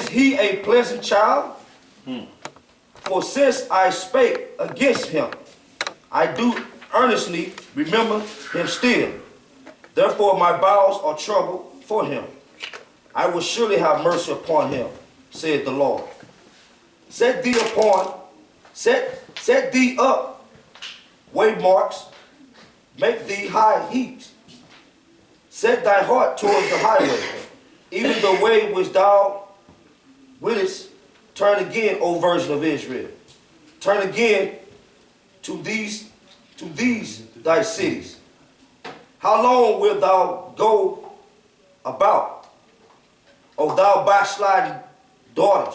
Is he a pleasant child? For since I spake against him, I do earnestly remember him still. Therefore my bowels are troubled for him. I will surely have mercy upon him, said the Lord. Set thee up waymarks, make thee high heaps. Set thy heart towards the highway, even the way which thou wouldest turn again, O virgin of Israel. Turn again to these thy cities. How long wilt thou go about, O thou backsliding daughter?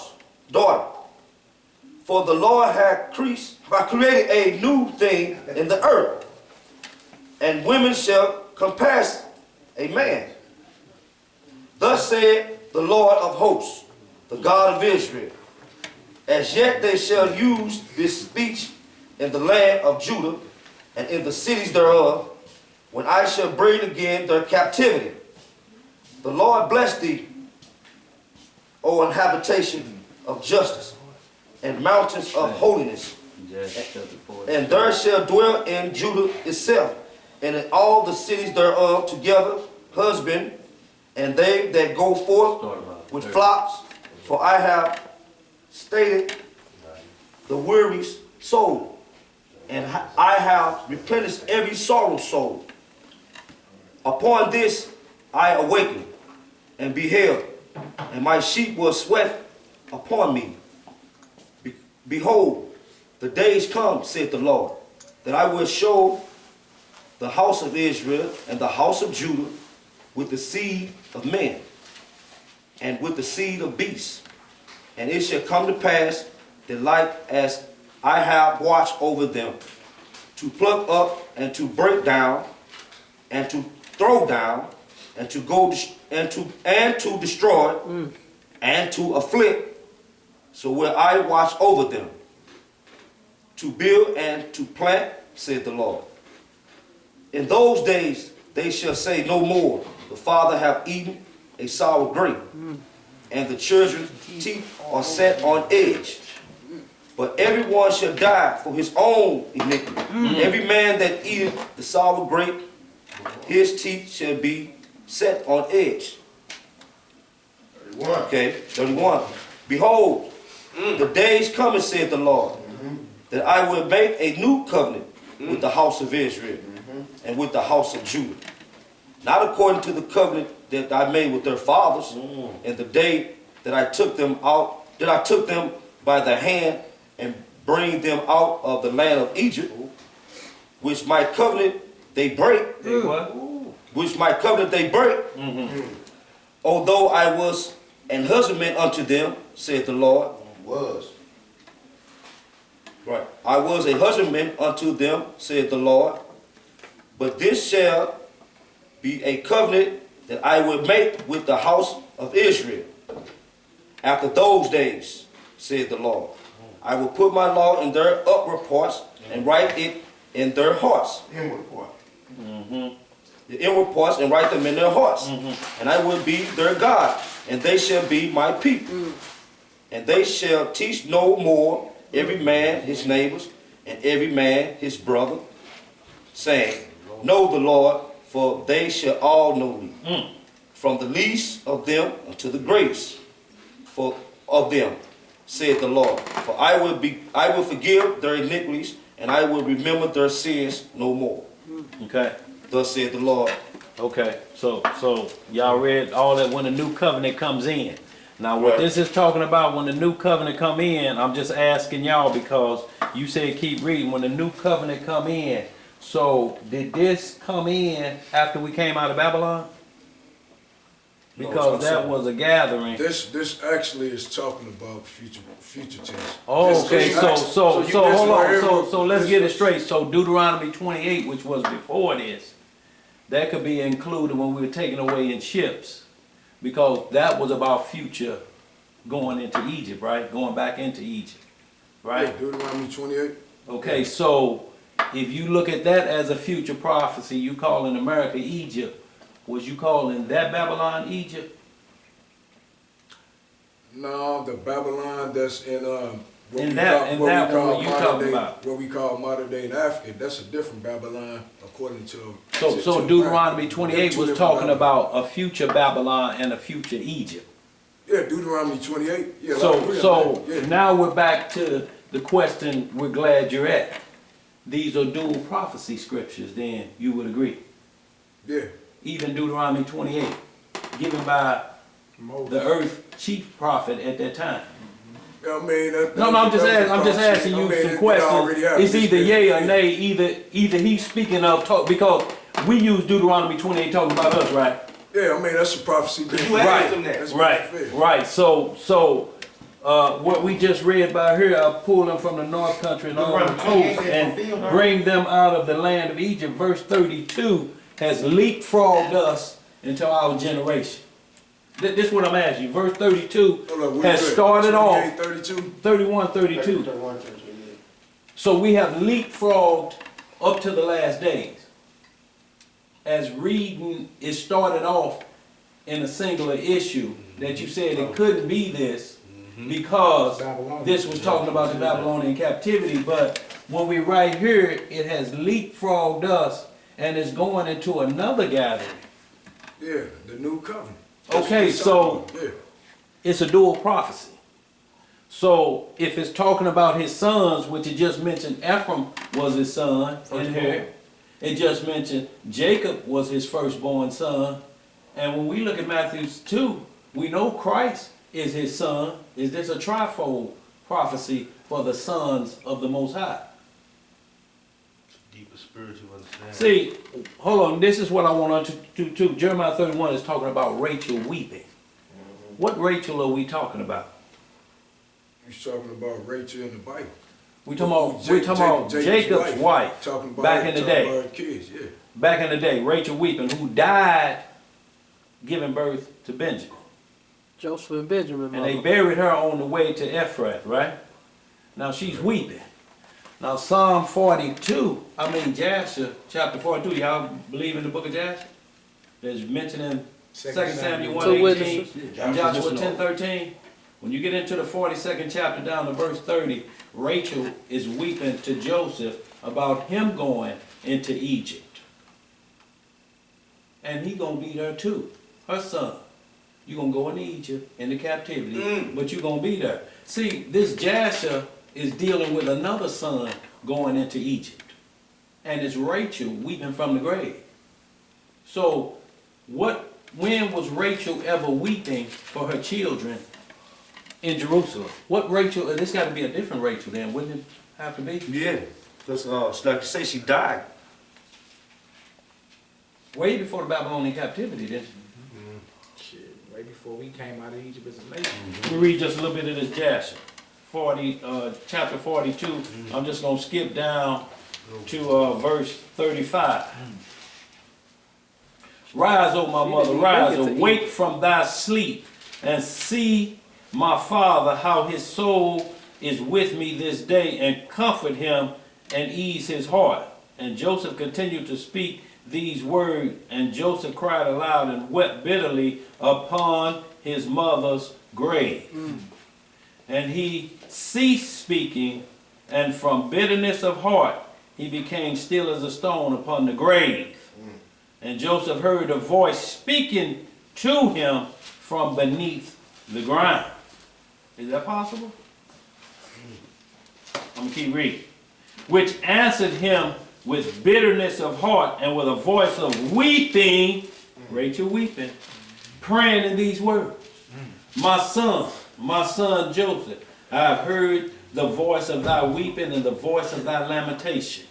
For the Lord hath created a new thing in the earth, and women shall compass a man. Thus said the Lord of hosts, the God of Israel, as yet they shall use this speech in the land of Judah and in the cities thereof, when I shall bring again their captivity. The Lord bless thee, O habitation of justice, and mountains of holiness. And there shall dwell in Judah itself, and in all the cities thereof together, husband, and they that go forth with flocks, for I have stated the weary soul, and I have replenished every sorrow soul. Upon this I awakened, and beheld, and my sheep were swept upon me. Behold, the days come, saith the Lord, that I will show the house of Israel and the house of Judah with the seed of men and with the seed of beasts. And it shall come to pass that like as I have watched over them, to pluck up and to break down and to throw down and to go and to destroy and to afflict, so will I watch over them, to build and to plant, said the Lord. In those days they shall say no more, the father hath eaten a sour grape, and the children's teeth are set on edge. But everyone shall die for his own iniquity. Every man that eateth the sour grape, his teeth shall be set on edge. 31. Okay, 31. Behold, the days coming, said the Lord, that I will make a new covenant with the house of Israel and with the house of Judah. Not according to the covenant that I made with their fathers in the day that I took them by the hand and bring them out of the land of Egypt, which my covenant they break. Which my covenant they break. Although I was an husbandman unto them, said the Lord. Right. I was a husbandman unto them, said the Lord. But this shall be a covenant that I will make with the house of Israel. After those days, said the Lord, I will put my law in their upward parts and write it in their hearts. Inward part. The inward parts, and write them in their hearts. And I will be their God, and they shall be my people. And they shall teach no more every man his neighbors, and every man his brother, saying, know the Lord, for they shall all know me, from the least of them unto the greatest of them, said the Lord. For I will forgive their iniquities, and I will remember their sins no more. Okay. Thus said the Lord. Okay. So y'all read all that when the new covenant comes in. Now what this is talking about, when the new covenant come in, I'm just asking y'all because you said keep reading. When the new covenant come in, so did this come in after we came out of Babylon? Because that was a gathering. This actually is talking about future tense. Oh, okay. So hold on. So let's get it straight. So Deuteronomy 28, which was before this, that could be included when we were taken away in ships, because that was about future going into Egypt, right? Going back into Egypt, right? Yeah, Deuteronomy 28. Okay, so if you look at that as a future prophecy, you calling America Egypt. Was you calling that Babylon Egypt? No, the Babylon that's in what we call modern day in Africa. That's a different Babylon according to. So Deuteronomy 28 was talking about a future Babylon and a future Egypt. Yeah, Deuteronomy 28. Yeah. So yeah. now we're back to the question we're glad you're at. These are dual prophecy scriptures, then you would agree. Yeah. Even Deuteronomy 28, given by the earth chief prophet at that time. I mean, I'm just asking you some questions. It's either yay or nay. Either he's speaking of because we use Deuteronomy 28 talking about us, right? Yeah, I mean that's a prophecy. Right. So what we just read by here, I'll pull them from the north country and all the coast and bring them out of the land of Egypt. Verse 32 has leapfrogged us into our generation. This is what I'm asking you. Verse 32 has started off 31, 32. So we have leapfrogged up to the last days. As reading is started off in a singular issue that you said it couldn't be this because this was talking about the Babylonian captivity, but when we right here, it has leapfrogged us and is going into another gathering. Yeah, the new covenant. Okay, so it's a dual prophecy. So if it's talking about his sons, which it just mentioned Ephraim was his son in here. It just mentioned Jacob was his firstborn son. And when we look at Matthew 2, we know Christ is his son. Is this a trifold prophecy for the sons of the Most High? Deeper spiritual understanding. See, hold on. This is what I want to Jeremiah 31 is talking about Rachel weeping. What Rachel are we talking about? You're talking about Rachel in the Bible. We're talking about Jacob's wife back in the day. Kids, yeah. Back in the day, Rachel weeping, who died giving birth to Benjamin. Joseph and Benjamin. And they buried her on the way to Ephrath, right? Now she's weeping. Now Psalm 42, Jasher, chapter 42, y'all believe in the book of Jasher? There's mentioned in 2 Samuel 1:18 and Joshua 10:13. When you get into the 42nd chapter down to verse 30, Rachel is weeping to Joseph about him going into Egypt. And he gonna be there too, her son. You're gonna go into Egypt, into captivity, but you're gonna be there. See, this Jasher is dealing with another son going into Egypt. And it's Rachel weeping from the grave. So, when was Rachel ever weeping for her children in Jerusalem? What Rachel, this got to be a different Rachel then, wouldn't it have to be? Yeah, because like you say, she died. Way before the Babylonian captivity, didn't she? Shit, way before we came out of Egypt as a nation. We read just a little bit of this Jasher. Chapter 42, I'm just going to skip down to verse 35. Rise, O my mother, rise, awake from thy sleep, and see my father, how his soul is with me this day, and comfort him and ease his heart. And Joseph continued to speak these words, and Joseph cried aloud and wept bitterly upon his mother's grave. And he ceased speaking, and from bitterness of heart he became still as a stone upon the grave. And Joseph heard a voice speaking to him from beneath the ground. Is that possible? I'm going to keep reading. Which answered him with bitterness of heart and with a voice of weeping, Rachel weeping, praying in these words. My son Joseph, I have heard the voice of thy weeping and the voice of thy lamentation.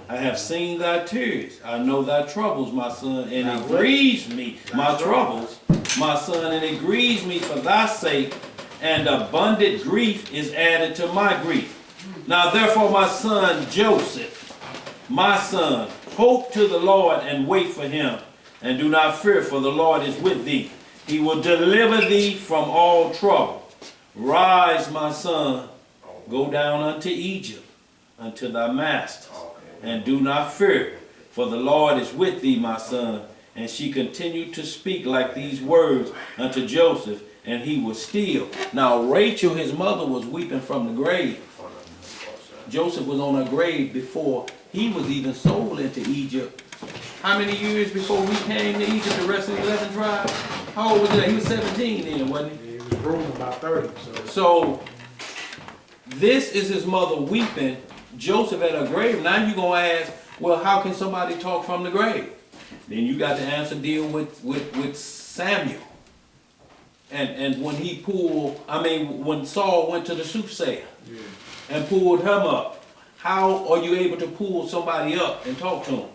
I have seen thy tears. I know thy troubles, my son, and it grieves me, my troubles, my son, and it grieves me for thy sake, and abundant grief is added to my grief. Now therefore, my son Joseph, my son, hope to the Lord and wait for him, and do not fear, for the Lord is with thee. He will deliver thee from all trouble. Rise, my son, go down unto Egypt, unto thy masters, and do not fear, for the Lord is with thee, my son. And she continued to speak like these words unto Joseph, and he was still. Now Rachel, his mother, was weeping from the grave. Joseph was on her grave before he was even sold into Egypt. How many years before we came to Egypt, the rest of the 11 tribes? How old was that? He was 17 then, wasn't he? He was growing about 30, so. So, this is his mother weeping, Joseph at her grave. Now you're going to ask, well, how can somebody talk from the grave? Then you got to answer deal with Samuel. And when he pulled, when Saul went to the soothsayer and pulled him up, how are you able to pull somebody up and talk to him?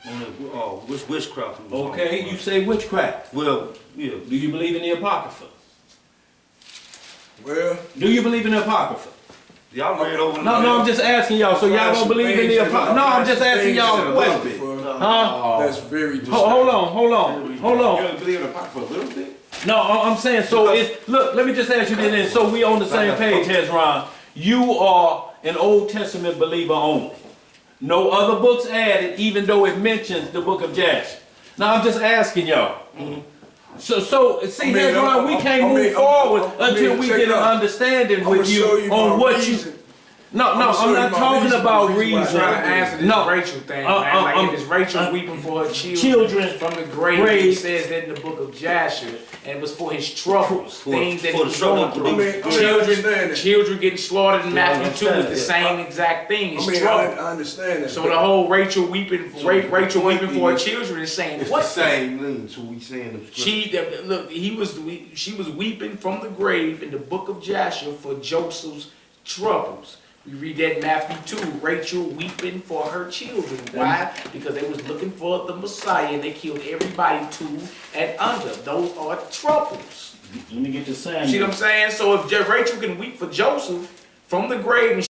On the, which witchcraft? he was on. Okay, you say witchcraft. Well, yeah. Do you believe in the Apocrypha? Well, Do you believe in the Apocrypha? Y'all read over. No, I'm just asking y'all. So y'all don't believe in the Apocrypha? No, I'm just asking y'all a question. Huh? That's very Hold on. You don't believe in the Apocrypha a little bit? No, I'm saying, so it's, look, let me just ask you this, then, so we on the same page, Hezron. You are an Old Testament believer only. No other books added, even though it mentions the book of Jasher. Now, I'm just asking y'all. So see, Hezron, we can't move forward until we get an understanding with you on what you... No, I'm not talking about reason. I'm trying to answer this Rachel thing, man. Like if it's Rachel weeping for her children from the grave, it says that in the book of Jasher, and it was for his troubles, things that he was going through. Children getting slaughtered in Matthew 2 is the same exact thing. It's trouble. I understand that. So the whole Rachel weeping for her children is saying It's what? the same thing, so we saying She was weeping from the grave in the book of Jasher for Joseph's troubles. We read that in Matthew 2, Rachel weeping for her children. Why? Because they was looking for the Messiah and they killed everybody to and under. Those are troubles. Let me get to Samuel. See what I'm saying? So if Rachel can weep for Joseph from the grave and